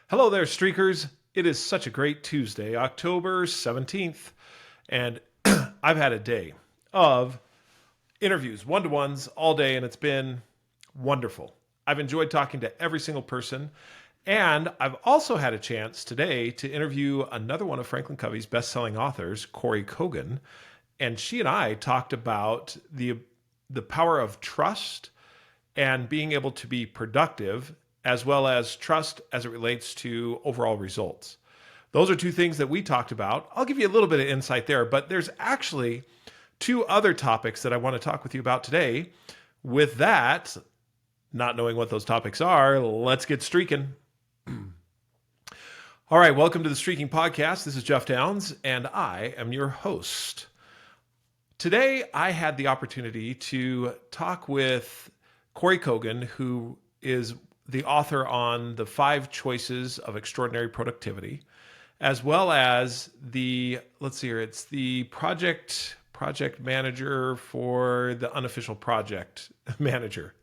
Hello there, Streakers. It is such a great Tuesday, October 17th, and I've had a day of interviews, one-to-ones all day, and it's been wonderful. I've enjoyed talking to every single person, and I've also had a chance today to interview another one of Franklin Covey's best-selling authors, Corey Kogan, and she and I talked about the power of trust and being able to be productive, as well as trust as it relates to overall results. Those are two things that we talked about. I'll give you a little bit of insight there, but there's actually two other topics that I want to talk with you about today. With that, not knowing what those topics are, let's get streaking. All right, welcome to the Streaking Podcast. This is Jeff Downs, and I am your host. Today, I had the opportunity to talk with Corey Kogan, who is the author on the 5 Choices of Extraordinary Productivity, as well as it's the project manager for the unofficial project manager.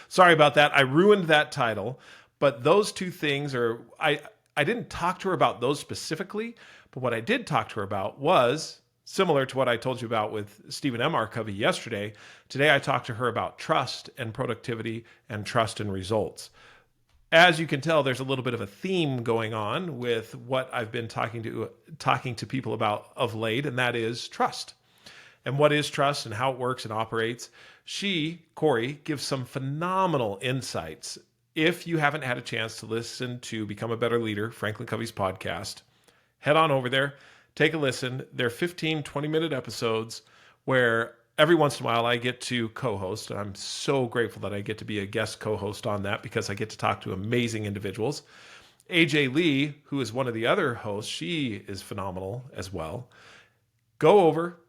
Sorry about that. I ruined that title, but those two things I didn't talk to her about those specifically, but what I did talk to her about was similar to what I told you about with Stephen M. R. Covey yesterday. Today I talked to her about trust and productivity and trust and results. As you can tell, there's a little bit of a theme going on with what I've been talking to people about of late, and that is trust. And what is trust and how it works and operates. Corey, gives some phenomenal insights. If you haven't had a chance to listen to Become a Better Leader, Franklin Covey's podcast, head on over there. Take a listen. They're 15, 20-minute episodes where every once in a while I get to co-host. And I'm so grateful that I get to be a guest co-host on that because I get to talk to amazing individuals. AJ Lee, who is one of the other hosts, she is phenomenal as well. Go over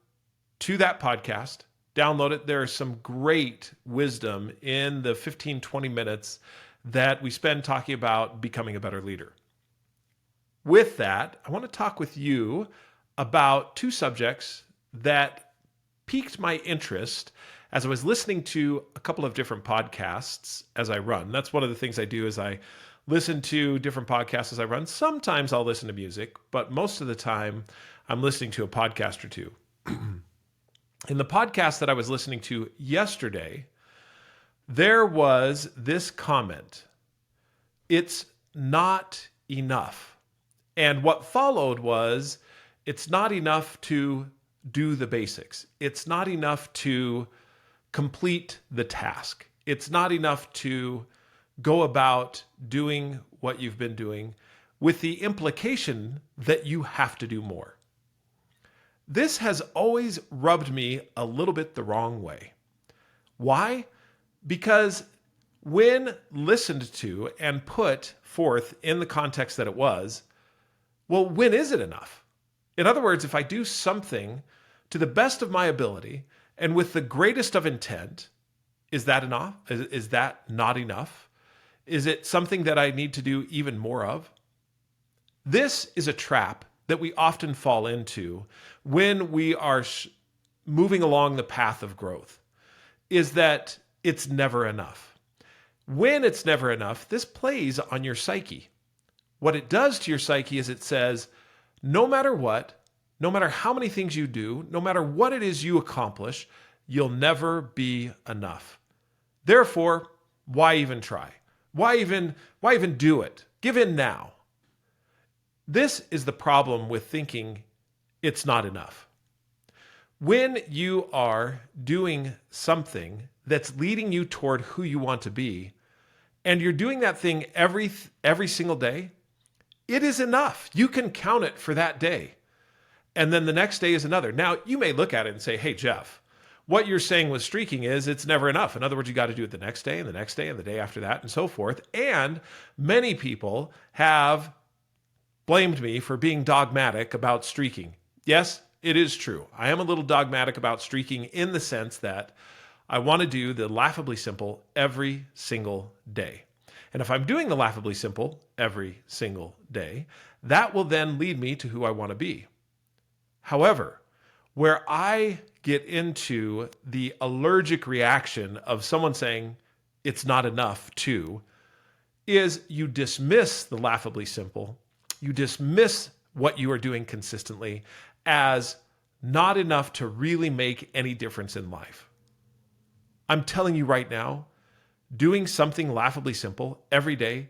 to that podcast, download it. There is some great wisdom in the 15, 20 minutes that we spend talking about becoming a better leader. With that, I want to talk with you about 2 subjects that piqued my interest as I was listening to a couple of different podcasts as I run. That's one of the things I do is I listen to different podcasts as I run. Sometimes I'll listen to music, but most of the time I'm listening to a podcast or two. In the podcast that I was listening to yesterday, there was this comment: "It's not enough." And what followed was, it's not enough to do the basics. It's not enough to complete the task. It's not enough to go about doing what you've been doing, with the implication that you have to do more. This has always rubbed me a little bit the wrong way. Why? Because when listened to and put forth in the context that it was, well, when is it enough? In other words, if I do something to the best of my ability and with the greatest of intent, is that enough? Is that not enough? Is it something that I need to do even more of? This is a trap that we often fall into when we are moving along the path of growth, is that it's never enough. When it's never enough, this plays on your psyche. What it does to your psyche is it says, no matter what, no matter how many things you do, no matter what it is you accomplish, you'll never be enough. Therefore, why even try? Why even do it? Give in now. This is the problem with thinking it's not enough. When you are doing something that's leading you toward who you want to be, and you're doing that thing every single day, it is enough. You can count it for that day. And then the next day is another. Now, you may look at it and say, hey, Jeff, what you're saying with streaking is it's never enough. In other words, you got to do it the next day and the next day and the day after that and so forth. And many people have blamed me for being dogmatic about streaking. Yes, it is true. I am a little dogmatic about streaking in the sense that I want to do the laughably simple every single day. And if I'm doing the laughably simple every single day, that will then lead me to who I want to be. However, where I get into the allergic reaction of someone saying it's not enough to, is you dismiss the laughably simple. You dismiss what you are doing consistently as not enough to really make any difference in life. I'm telling you right now, doing something laughably simple every day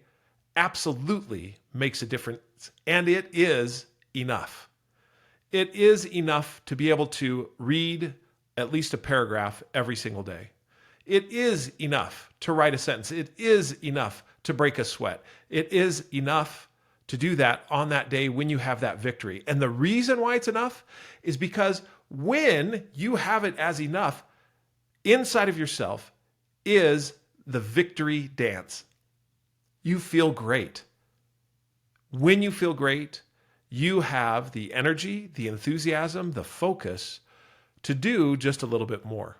absolutely makes a difference, and it is enough. It is enough to be able to read at least a paragraph every single day. It is enough to write a sentence. It is enough to break a sweat. It is enough to do that on that day when you have that victory. And the reason why it's enough is because when you have it as enough, inside of yourself is the victory dance. You feel great. When you feel great, you have the energy, the enthusiasm, the focus to do just a little bit more.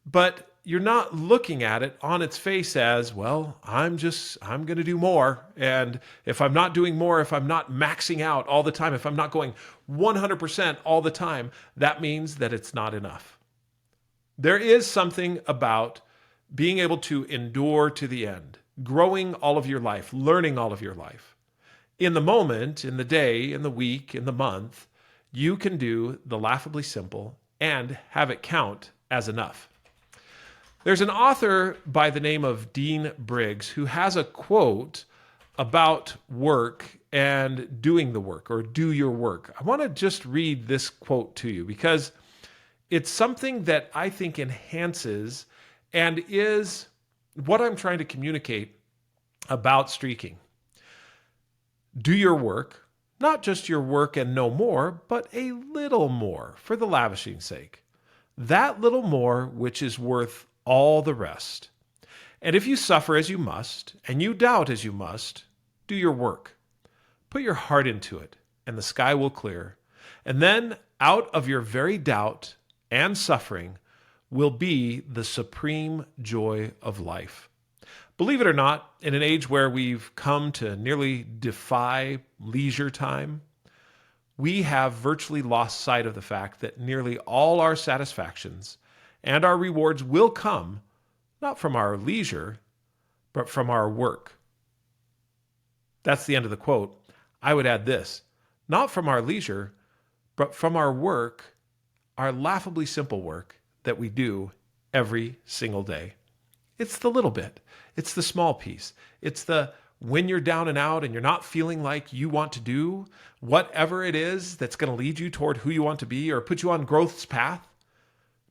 But you're not looking at it on its face as, well, I'm going to do more. And if I'm not doing more, if I'm not maxing out all the time, if I'm not going 100% all the time, that means that it's not enough. There is something about being able to endure to the end, growing all of your life, learning all of your life. In the moment, in the day, in the week, in the month, you can do the laughably simple and have it count as enough. There's an author by the name of Dean Briggs who has a quote about work and doing the work, or do your work. I want to just read this quote to you because it's something that I think enhances and is what I'm trying to communicate about streaking. Do your work, not just your work and no more, but a little more for the lavishing's sake. That little more which is worth all the rest. And if you suffer as you must, and you doubt as you must, do your work. Put your heart into it, and the sky will clear. And then out of your very doubt and suffering will be the supreme joy of life. Believe it or not, in an age where we've come to nearly defy leisure time, we have virtually lost sight of the fact that nearly all our satisfactions and our rewards will come not from our leisure, but from our work. That's the end of the quote. I would add this, not from our leisure, but from our work, our laughably simple work that we do every single day. It's the little bit. It's the small piece. It's the when you're down and out and you're not feeling like you want to do whatever it is that's going to lead you toward who you want to be or put you on growth's path,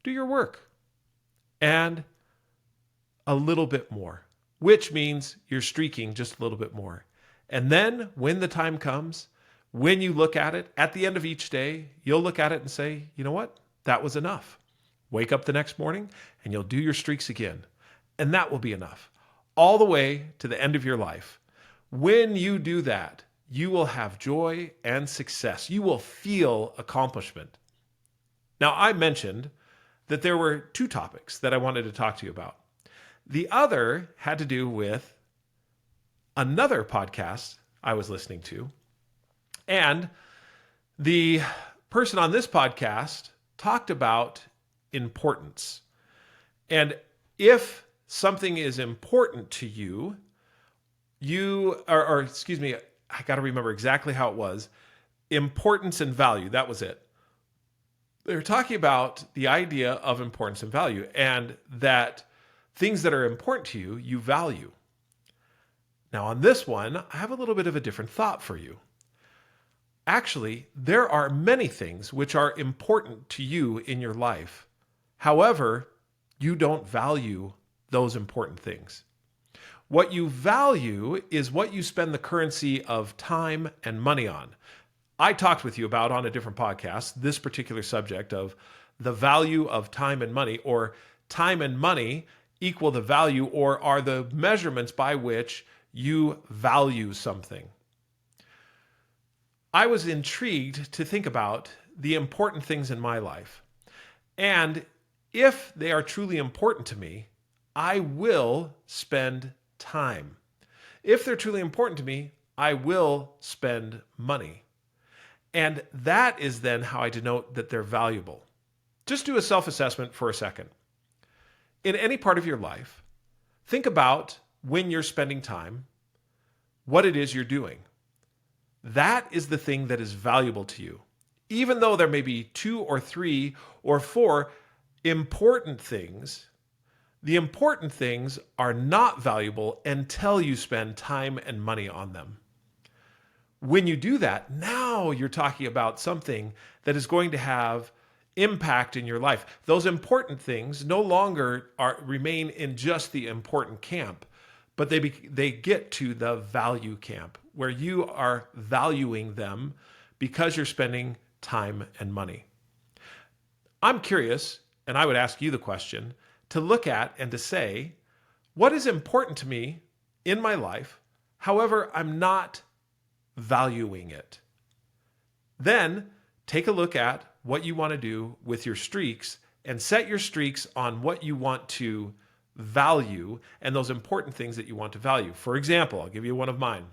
do your work. And a little bit more, which means you're streaking just a little bit more. And then when the time comes, when you look at it at the end of each day, you'll look at it and say, you know what? That was enough. Wake up the next morning and you'll do your streaks again. And that will be enough all the way to the end of your life. When you do that, you will have joy and success. You will feel accomplishment. Now, I mentioned that there were two topics that I wanted to talk to you about. The other had to do with another podcast I was listening to. And the person on this podcast talked about importance. And if something is important to you, I got to remember exactly how it was. Importance and value, that was it. They were talking about the idea of importance and value, and that things that are important to you, you value. Now, on this one, I have a little bit of a different thought for you. Actually, there are many things which are important to you in your life. However, you don't value those important things. What you value is what you spend the currency of time and money on. I talked with you about on a different podcast this particular subject of the value of time and money, or time and money equal the value, or are the measurements by which you value something. I was intrigued to think about the important things in my life. And if they are truly important to me, I will spend time. If they're truly important to me, I will spend money. And that is then how I denote that they're valuable. Just do a self-assessment for a second. In any part of your life, think about when you're spending time what it is you're doing. That is the thing that is valuable to you. Even though there may be 2 or 3 or 4 important things, the important things are not valuable until you spend time and money on them. When you do that, now you're talking about something that is going to have impact in your life. Those important things no longer remain in just the important camp, but they get to the value camp where you are valuing them because you're spending time and money. I'm curious, and I would ask you the question, to look at and to say, what is important to me in my life? However, I'm not valuing it. Then take a look at what you want to do with your streaks and set your streaks on what you want to value and those important things that you want to value. For example, I'll give you one of mine.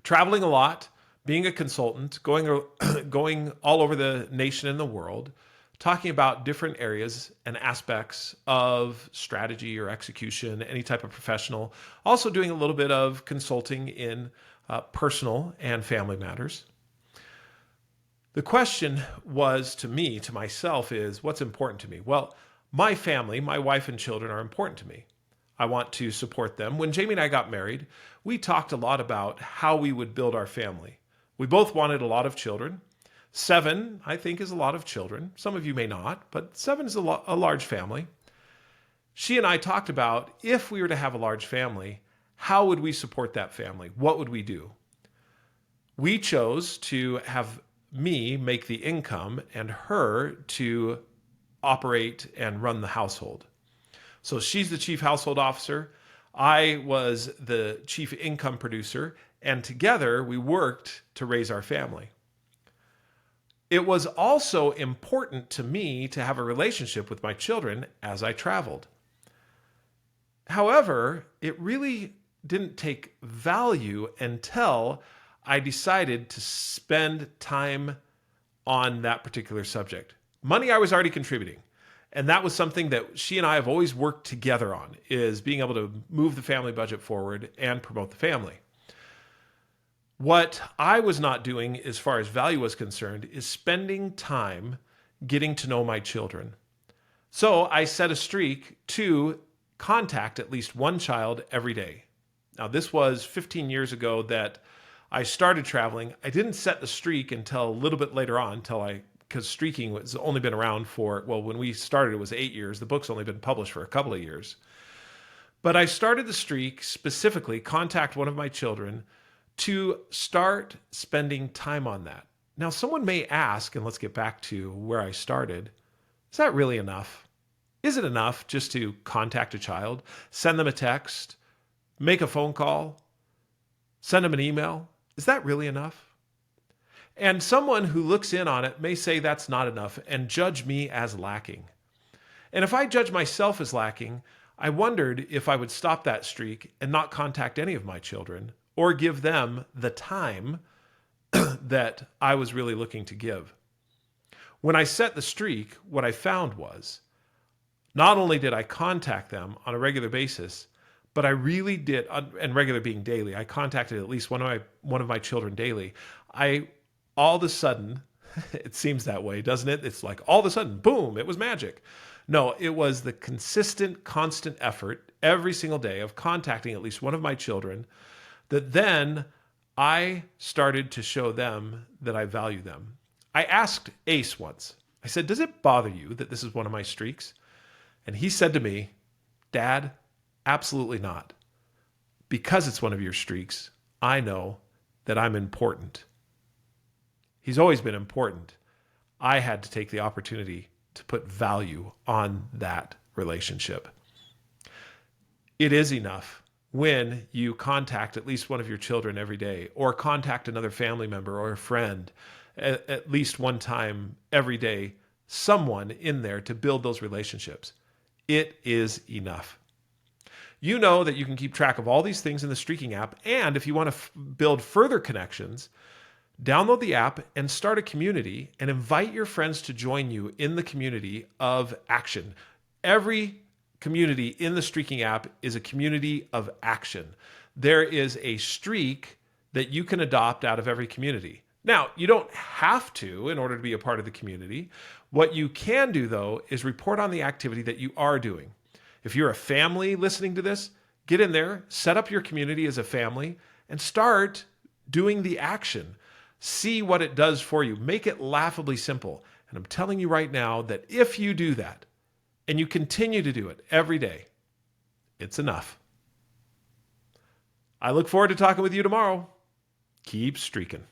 Traveling a lot, being a consultant, going all over the nation and the world, talking about different areas and aspects of strategy or execution, any type of professional. Also doing a little bit of consulting in personal and family matters. The question was to myself is, what's important to me? Well, my family, my wife and children are important to me. I want to support them. When Jamie and I got married, we talked a lot about how we would build our family. We both wanted a lot of children. 7, I think, is a lot of children. Some of you may not, but 7 is a large family. She and I talked about if we were to have a large family, how would we support that family? What would we do? We chose to have me make the income and her to operate and run the household. So she's the chief household officer. I was the chief income producer, and together we worked to raise our family. It was also important to me to have a relationship with my children as I traveled. However, it really didn't take value until I decided to spend time on that particular subject. Money I was already contributing. And that was something that she and I have always worked together on, is being able to move the family budget forward and promote the family. What I was not doing as far as value was concerned is spending time getting to know my children. So I set a streak to contact at least one child every day. Now, this was 15 years ago that I started traveling. I didn't set the streak until a little bit later on, because streaking was only been around for, when we started, it was 8 years. The book's only been published for a couple of years. But I started the streak specifically, contact one of my children, to start spending time on that. Now, someone may ask, and let's get back to where I started, is that really enough? Is it enough just to contact a child, send them a text, make a phone call, send them an email? Is that really enough? And someone who looks in on it may say that's not enough and judge me as lacking. And if I judge myself as lacking, I wondered if I would stop that streak and not contact any of my children or give them the time that I was really looking to give. When I set the streak, what I found was not only did I contact them on a regular basis, but I really did, and regular being daily, I contacted at least one of my children daily. All of a sudden, it seems that way, doesn't it? It's like all of a sudden, boom, it was magic. No, it was the consistent, constant effort every single day of contacting at least one of my children that then I started to show them that I value them. I asked Ace once, I said, does it bother you that this is one of my streaks? And he said to me, Dad, absolutely not. Because it's one of your streaks, I know that I'm important. He's always been important. I had to take the opportunity to put value on that relationship. It is enough when you contact at least one of your children every day, or contact another family member or a friend at least one time every day, someone in there to build those relationships. It is enough. You know that you can keep track of all these things in the Streaking app, and if you want to build further connections, download the app and start a community and invite your friends to join you in the community of action. Every community in the Streaking app is a community of action. There is a streak that you can adopt out of every community. Now, you don't have to in order to be a part of the community. What you can do, though, is report on the activity that you are doing. If you're a family listening to this, get in there, set up your community as a family, and start doing the action. See what it does for you. Make it laughably simple. And I'm telling you right now that if you do that, and you continue to do it every day, it's enough. I look forward to talking with you tomorrow. Keep streaking.